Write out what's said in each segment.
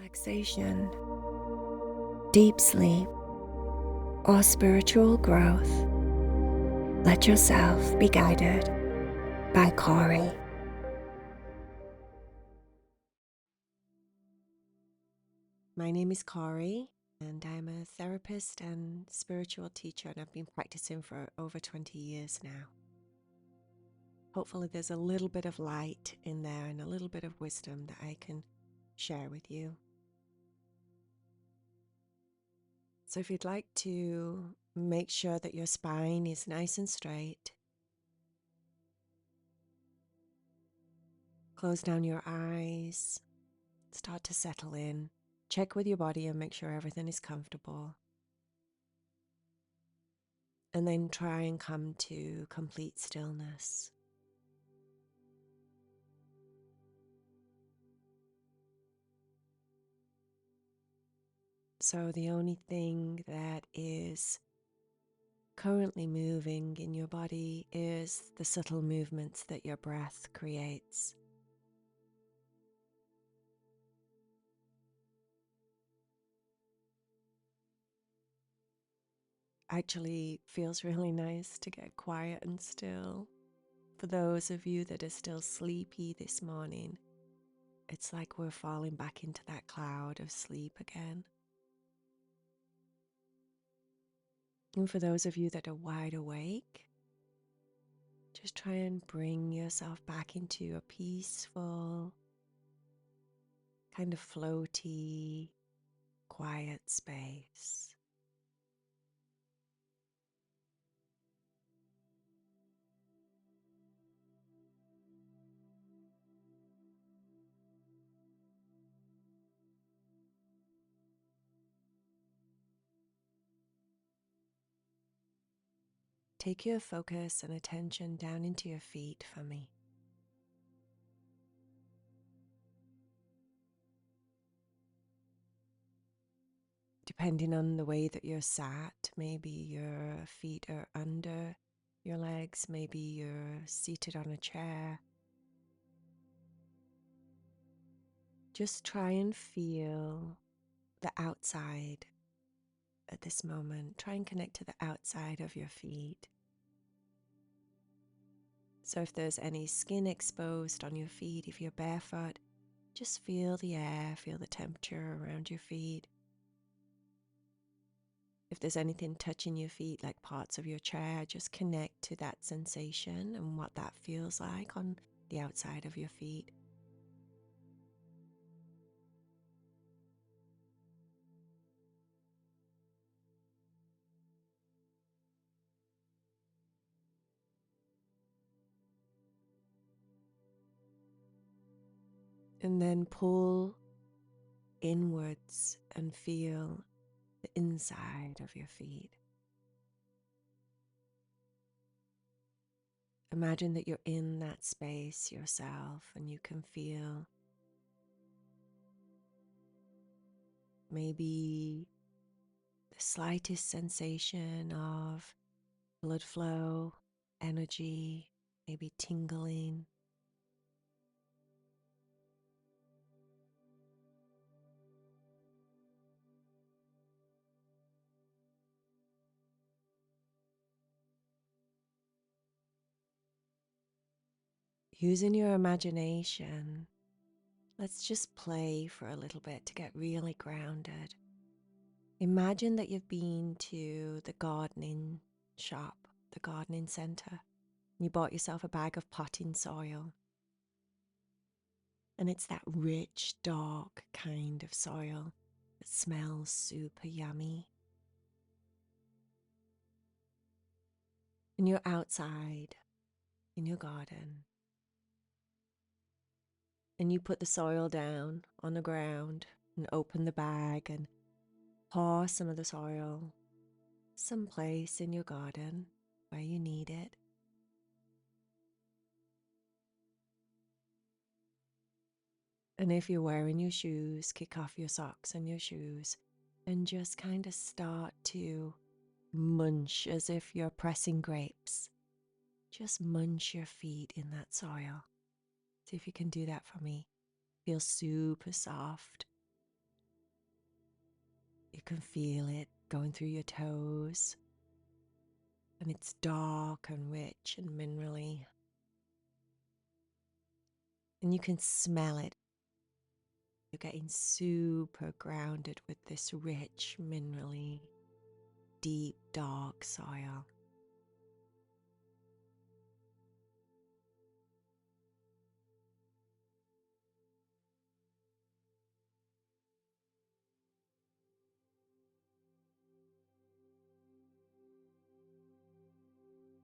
relaxation, deep sleep, or spiritual growth, let yourself be guided by Cory. My name is Cory, and I'm a therapist and spiritual teacher, and I've been practicing for over 20 years now. Hopefully there's a little bit of light in there and a little bit of wisdom that I can share with you. So if you'd like to make sure that your spine is nice and straight, close down your eyes, start to settle in, check with your body and make sure everything is comfortable. And then try and come to complete stillness. So the only thing that is currently moving in your body is the subtle movements that your breath creates. Actually feels really nice to get quiet and still. For those of you that are still sleepy this morning, it's like we're falling back into that cloud of sleep again. And for those of you that are wide awake, just try and bring yourself back into a peaceful, kind of floaty, quiet space. Take your focus and attention down into your feet for me. Depending on the way that you're sat, maybe your feet are under your legs, maybe you're seated on a chair. Just try and feel the outside at this moment. Try and connect to the outside of your feet. So if there's any skin exposed on your feet, if you're barefoot, just feel the air, feel the temperature around your feet. If there's anything touching your feet, like parts of your chair, just connect to that sensation and what that feels like on the outside of your feet. And then pull inwards and feel the inside of your feet. Imagine that you're in that space yourself and you can feel maybe the slightest sensation of blood flow, energy, maybe tingling. Using your imagination, let's just play for a little bit to get really grounded. Imagine that you've been to the gardening shop, the gardening center. You bought yourself a bag of potting soil. And it's that rich, dark kind of soil that smells super yummy. And you're outside in your garden. And you put the soil down on the ground and open the bag and pour some of the soil someplace in your garden where you need it. And if you're wearing your shoes, kick off your socks and your shoes and just kind of start to munch as if you're pressing grapes. Just munch your feet in that soil. See if you can do that for me. Feel super soft. You can feel it going through your toes, and it's dark and rich and minerally. And you can smell it. You're getting super grounded with this rich, minerally, deep, dark soil.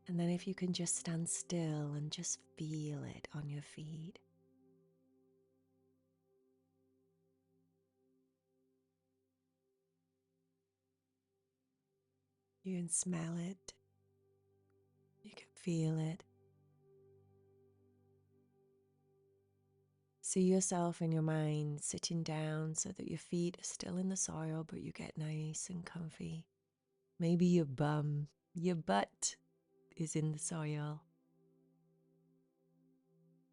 And then if you can just stand still and just feel it on your feet. You can smell it. You can feel it. See yourself in your mind sitting down so that your feet are still in the soil, but you get nice and comfy. Maybe your butt is in the soil.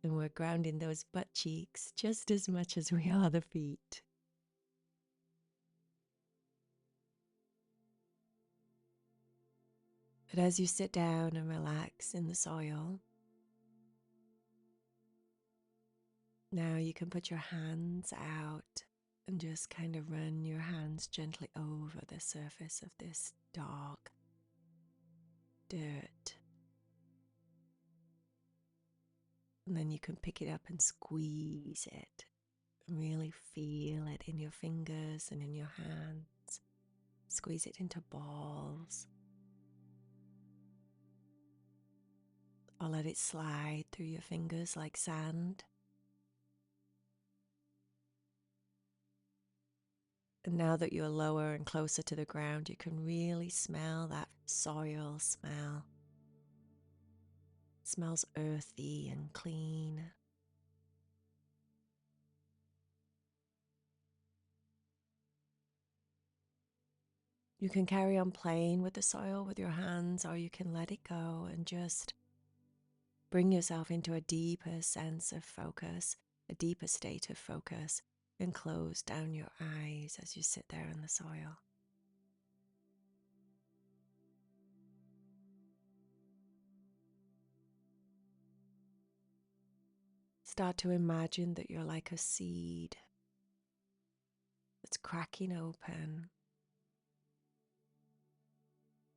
And we're grounding those butt cheeks just as much as we are the feet. But as you sit down and relax in the soil, now you can put your hands out and just kind of run your hands gently over the surface of this dark dirt. And then you can pick it up and squeeze it. Really feel it in your fingers and in your hands. Squeeze it into balls. Or let it slide through your fingers like sand. And now that you're lower and closer to the ground, you can really smell that soil smell. It smells earthy and clean. You can carry on playing with the soil with your hands, or you can let it go and just bring yourself into a deeper sense of focus, a deeper state of focus, and close down your eyes as you sit there in the soil. Start to imagine that you're like a seed that's cracking open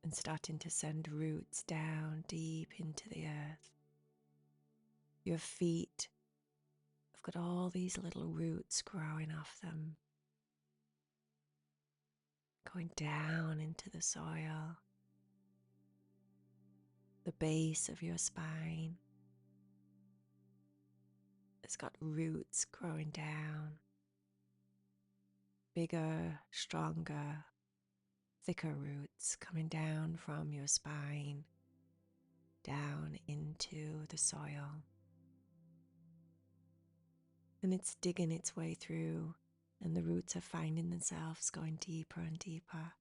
and starting to send roots down deep into the earth. Your feet have got all these little roots growing off them, going down into the soil, the base of your spine. It's got roots growing down, bigger, stronger, thicker roots coming down from your spine, down into the soil. And it's digging its way through, and the roots are finding themselves going deeper and deeper.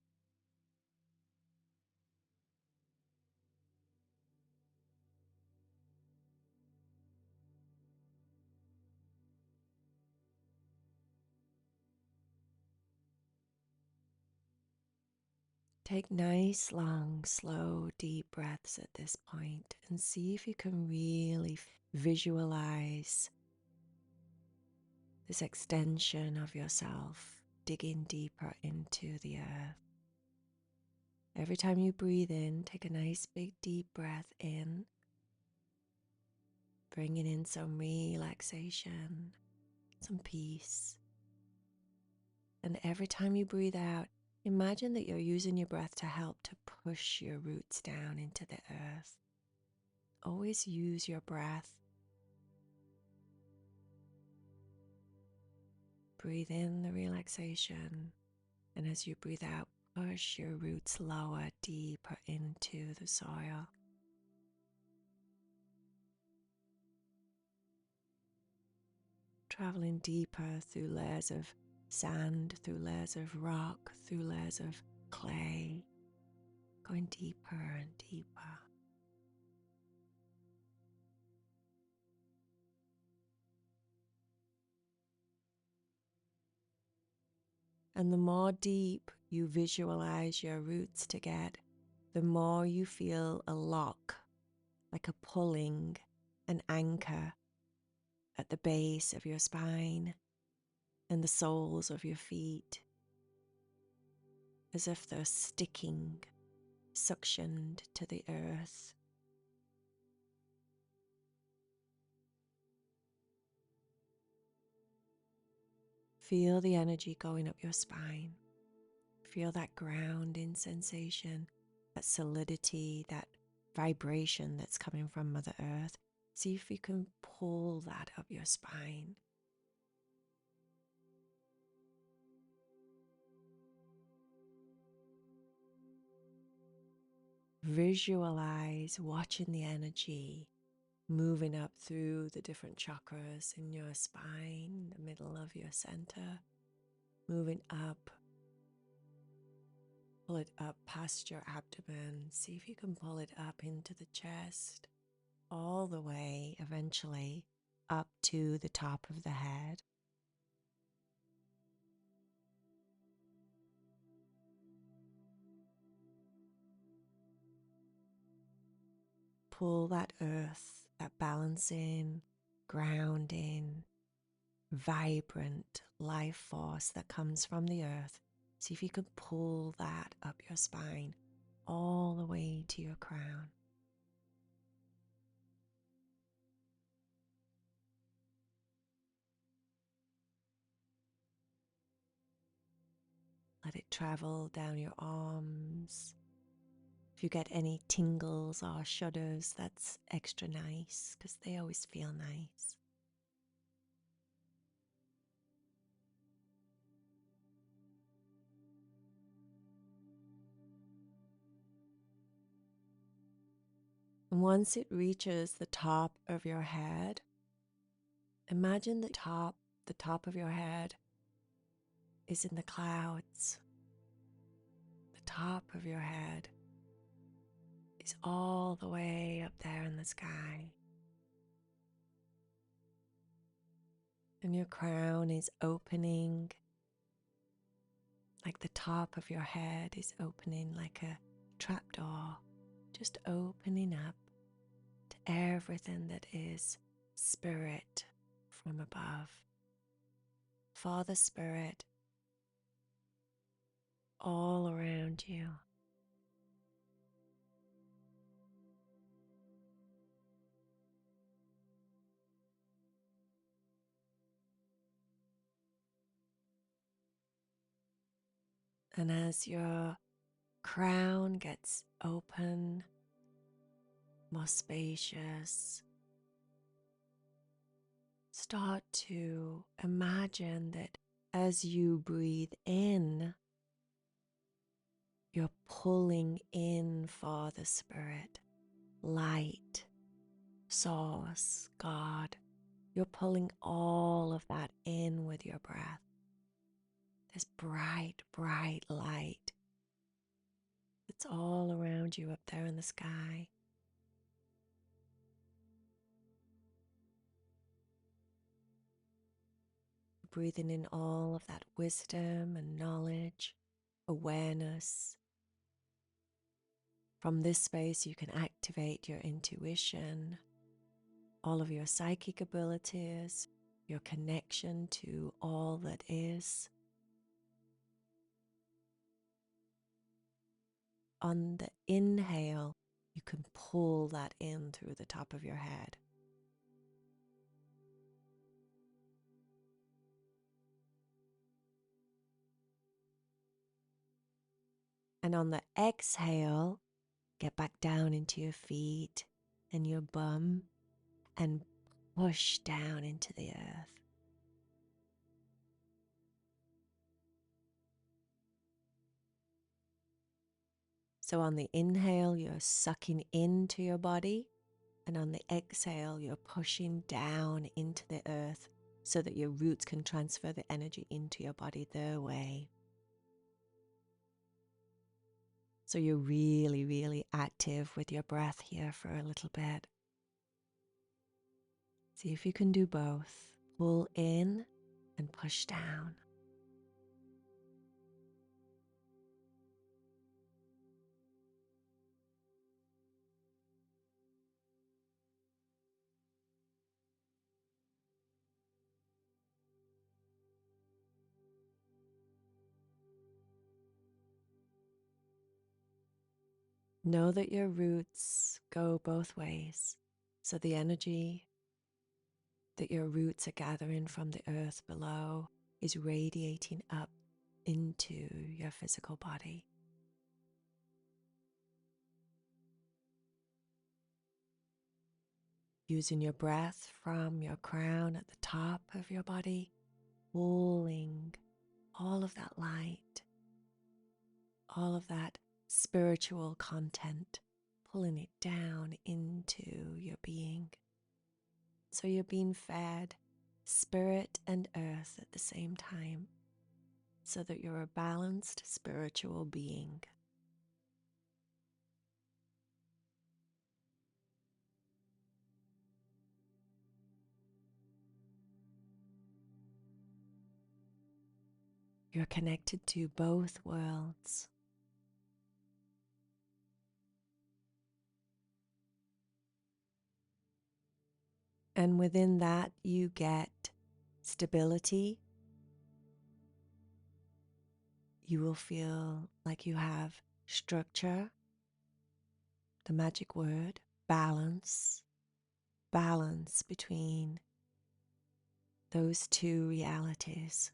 Take nice, long, slow, deep breaths at this point and see if you can really visualize this extension of yourself digging deeper into the earth. Every time you breathe in, take a nice big deep breath in, bringing in some relaxation, some peace. And every time you breathe out, imagine that you're using your breath to help to push your roots down into the earth. Always use your breath. Breathe in the relaxation, and as you breathe out, push your roots lower, deeper into the soil. Traveling deeper through layers of sand, through layers of rock, through layers of clay, going deeper and deeper. And the more deep you visualize your roots to get, the more you feel a lock, like a pulling, an anchor at the base of your spine and the soles of your feet, as if they're sticking, suctioned to the earth. Feel the energy going up your spine. Feel that grounding sensation, that solidity, that vibration that's coming from Mother Earth. See if you can pull that up your spine. Visualize watching the energy moving up through the different chakras in your spine, the middle of your center, moving up. Pull it up past your abdomen. See if you can pull it up into the chest, all the way eventually up to the top of the head. Pull that earth, that balancing, grounding, vibrant life force that comes from the earth. See if you can pull that up your spine all the way to your crown. Let it travel down your arms. If you get any tingles or shudders, that's extra nice because they always feel nice. And once it reaches the top of your head, imagine the top of your head is in the clouds. The top of your head is all the way up there in the sky. And your crown is opening, like the top of your head is opening like a trapdoor, just opening up to everything that is spirit from above. Father Spirit all around you. And as your crown gets open, more spacious, start to imagine that as you breathe in, you're pulling in Father Spirit, light, Source, God. You're pulling all of that in with your breath. This bright, bright light that's all around you up there in the sky. Breathing in all of that wisdom and knowledge, awareness. From this space, you can activate your intuition, all of your psychic abilities, your connection to all that is. On the inhale, you can pull that in through the top of your head. And on the exhale, get back down into your feet and your bum and push down into the earth. So on the inhale, you're sucking into your body, and on the exhale, you're pushing down into the earth so that your roots can transfer the energy into your body their way. So you're really, really active with your breath here for a little bit. See if you can do both. Pull in and push down. Know that your roots go both ways. So the energy that your roots are gathering from the earth below is radiating up into your physical body. Using your breath from your crown at the top of your body, pulling all of that light, all of that spiritual content, pulling it down into your being. So you're being fed spirit and earth at the same time, so that you're a balanced spiritual being. You're connected to both worlds. And within that, you get stability. You will feel like you have structure, the magic word, balance, balance between those two realities.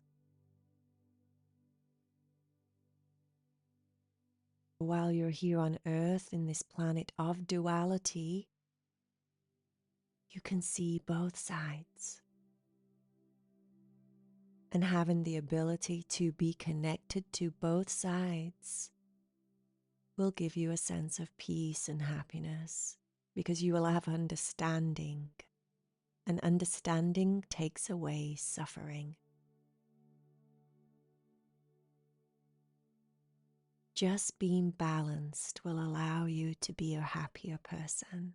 While you're here on Earth in this planet of duality, you can see both sides. And having the ability to be connected to both sides will give you a sense of peace and happiness, because you will have understanding, and understanding takes away suffering. Just being balanced will allow you to be a happier person.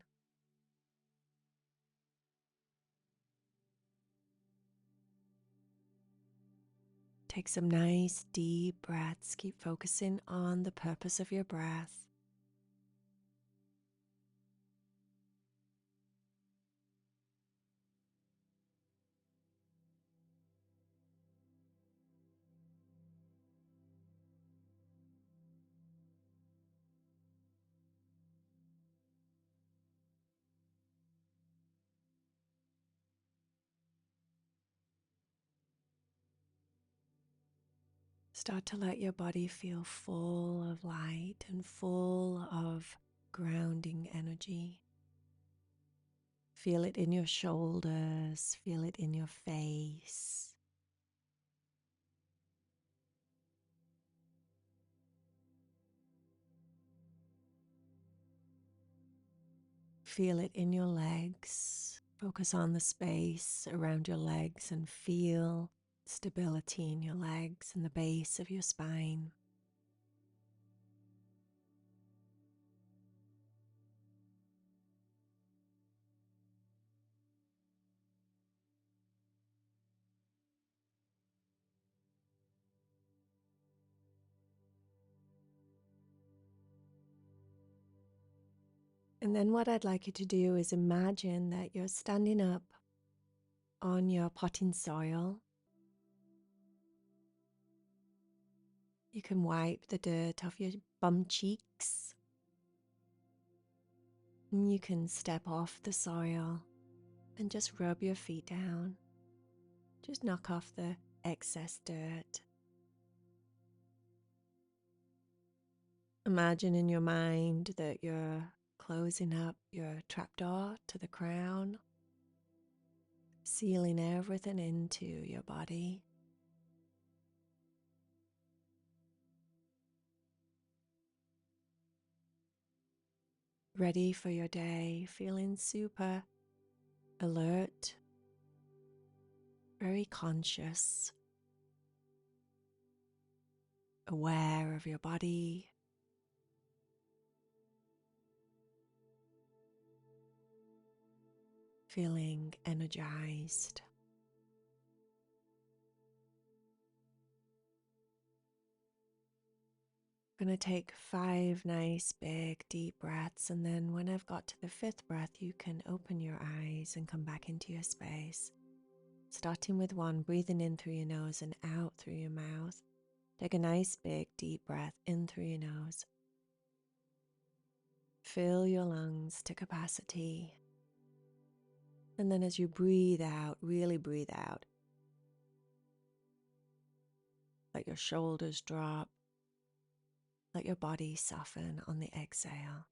Take some nice deep breaths. Keep focusing on the purpose of your breath. Start to let your body feel full of light and full of grounding energy. Feel it in your shoulders, feel it in your face. Feel it in your legs. Focus on the space around your legs and feel stability in your legs and the base of your spine. And then what I'd like you to do is imagine that you're standing up on your potting soil. You can wipe the dirt off your bum cheeks. And you can step off the soil and just rub your feet down. Just knock off the excess dirt. Imagine in your mind that you're closing up your trapdoor to the crown, sealing everything into your body. Ready for your day, feeling super alert, very conscious, aware of your body. Feeling energized. I'm going to take 5 nice big deep breaths, and then when I've got to the 5th breath, you can open your eyes and come back into your space. Starting with 1, breathing in through your nose and out through your mouth. Take a nice big deep breath in through your nose. Fill your lungs to capacity. And then as you breathe out, really breathe out. Let your shoulders drop. Let your body soften on the exhale.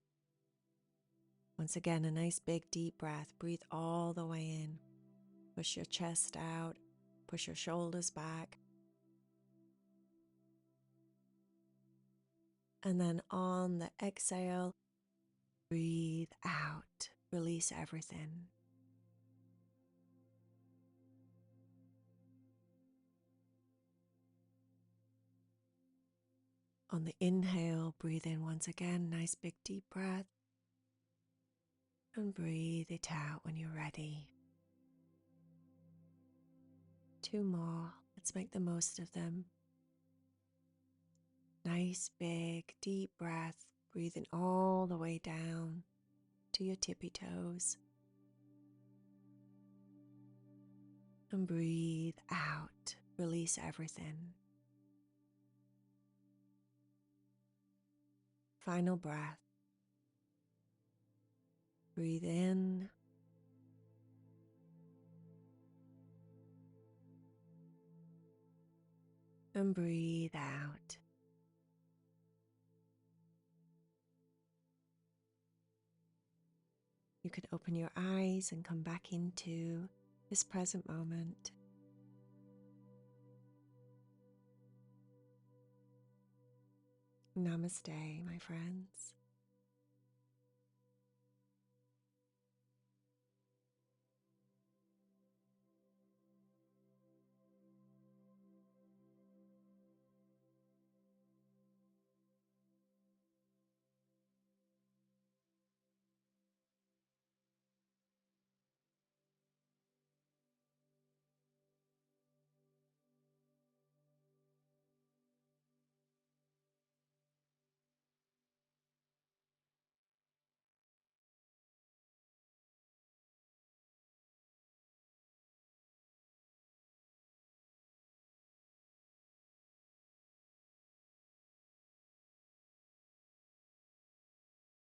Once again, a nice big deep breath. Breathe all the way in. Push your chest out. Push your shoulders back. And then on the exhale, breathe out. Release everything. On the inhale, breathe in once again. Nice big deep breath. And breathe it out when you're ready. 2 more. Let's make the most of them. Nice big deep breath. Breathing all the way down to your tippy toes. And breathe out. Release everything. Final breath. Breathe in. And breathe out. You can open your eyes and come back into this present moment. Namaste, my friends.